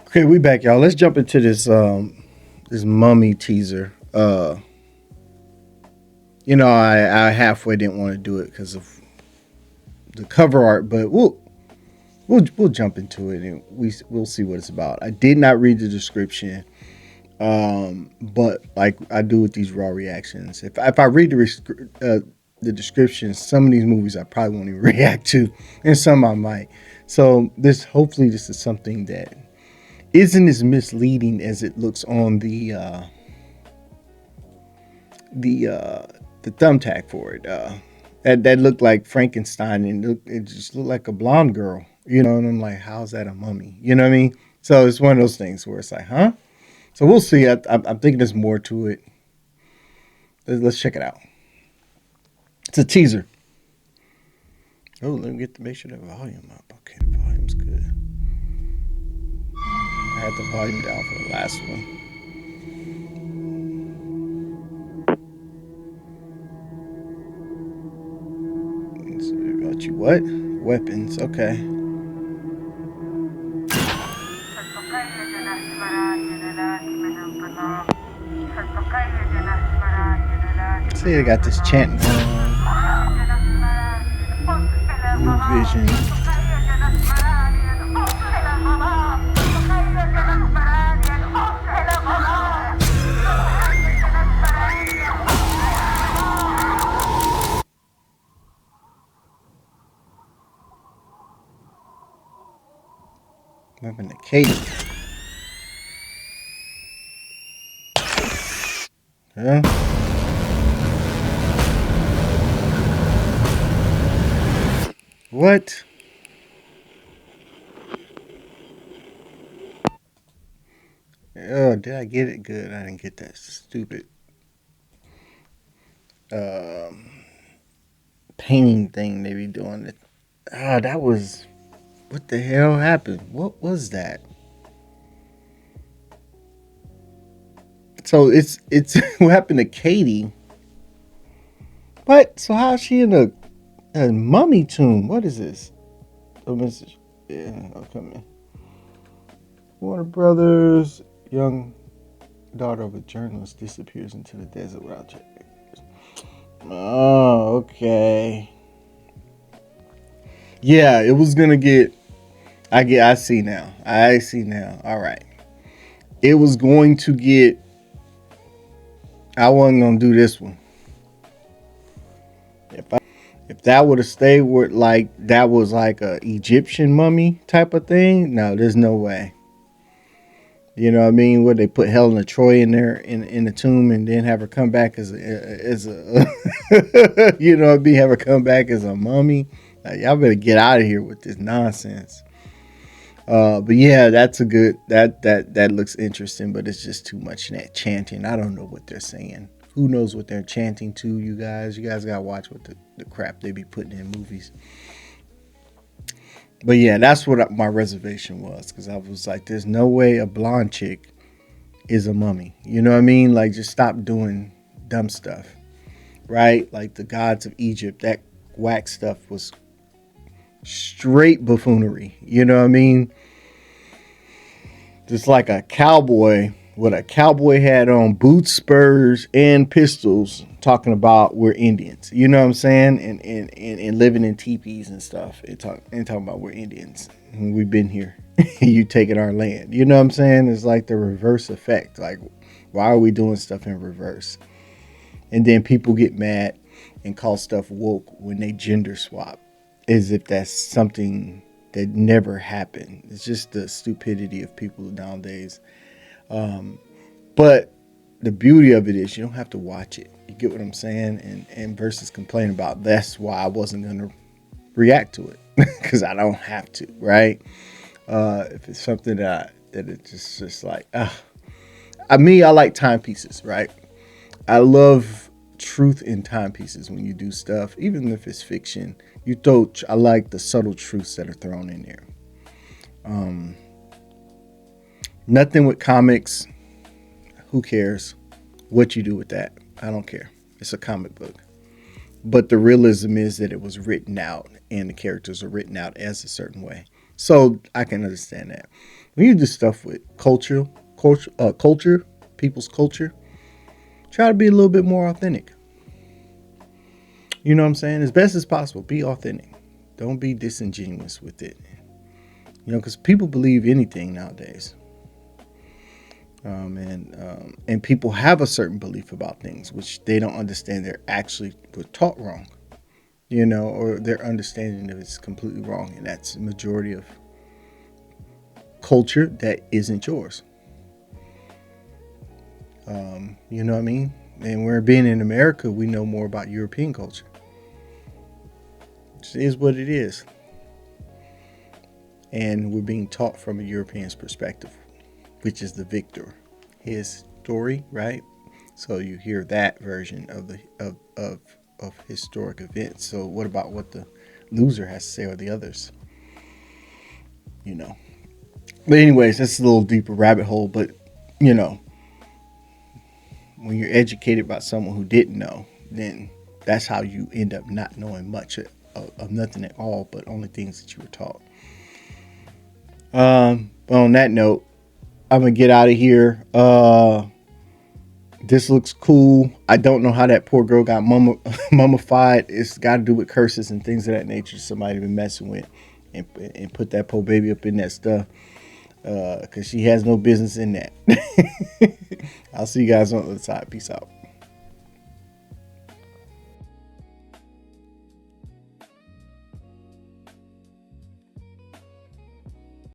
Okay, we back, y'all. Let's jump into this mummy teaser. I halfway didn't want to do it because of the cover art, but we'll jump into it and we'll see what it's about. I did not read the description, but like I do with these raw reactions, if I read the description, some of these movies I probably won't even react to, and some I might. So hopefully this is something that isn't as misleading as it looks on the uh, the thumbtack for it. That looked like Frankenstein, and it just looked like a blonde girl, And I'm like, how's that a mummy? You know what I mean? So it's one of those things where it's like, huh? So we'll see. I'm thinking there's more to it. Let's check it out. It's a teaser. Oh, let me make sure the volume up. Okay, the volume's good. I had the volume down for the last one. About you what? Weapons. Okay. See, I got this chanting going on. New vision. I'm in the cave. Huh? What? Oh, did I get it good? I didn't get that stupid um, painting thing they be doing. It. That was what the hell happened? What was that? So it's what happened to Katie? What? So how's she in a mummy tomb? What is this? Oh, Mrs. Yeah, I'll come in. Warner Brothers, young daughter of a journalist disappears into the desert without check. Oh, okay. Yeah, it was gonna get. I see now. I see now. All right. It was going to get. I wasn't gonna do this one. If that would have stayed with like that was like a Egyptian mummy type of thing, no, there's no way. You know what I mean? Where they put Helen of Troy in there in the tomb and then have her come back as a you know what I mean? Have her come back as a mummy. Like, y'all better get out of here with this nonsense. But yeah, that's a good that looks interesting, but it's just too much that chanting. I don't know what they're saying. Who knows what they're chanting to, you guys? You guys gotta watch what the crap they be putting in movies. But yeah, that's what my reservation was, because I was like, there's no way a blonde chick is a mummy. You know what I mean? Like, just stop doing dumb stuff, right? Like the gods of Egypt, that wax stuff was straight buffoonery. You know what I mean? Just like a cowboy with a cowboy hat on, boots, spurs, and pistols, talking about we're Indians. You know what I'm saying? And living in teepees and stuff. And talking about we're Indians. And we've been here. You taking our land. You know what I'm saying? It's like the reverse effect. Like, why are we doing stuff in reverse? And then people get mad and call stuff woke when they gender swap, as if that's something that never happened. It's just the stupidity of people nowadays. But the beauty of it is you don't have to watch it. You get what I'm saying? And versus complain about that's why I wasn't going to react to it, because I don't have to, right? If it's something that it's just like, I like timepieces, right? I love truth in timepieces when you do stuff, even if it's fiction. I like the subtle truths that are thrown in there. Nothing with comics. Who cares what you do with that? I don't care. It's a comic book. But the realism is that it was written out and the characters are written out as a certain way. So I can understand that. When you do stuff with culture, people's culture, try to be a little bit more authentic. You know what I'm saying? As best as possible, be authentic. Don't be disingenuous with it. You know, because people believe anything nowadays. And people have a certain belief about things which they don't understand. They're actually were taught wrong, you know, or their understanding of it's completely wrong, and that's the majority of culture that isn't yours. You know what I mean? And we're being in America, we know more about European culture. It is what it is, and we're being taught from a European's perspective, which is the victor, his story, right? So you hear that version of the of historic events. So what about what the loser has to say or the others? You know. But anyways, that's a little deeper rabbit hole. But you know, when you're educated by someone who didn't know, then that's how you end up not knowing much of nothing at all, but only things that you were taught. But on that note, I'm gonna get out of here. This looks cool. I don't know how that poor girl got mummified. It's got to do with curses and things of that nature. Somebody been messing with and put that poor baby up in that stuff because she has no business in that. I'll see you guys on the other side. Peace out.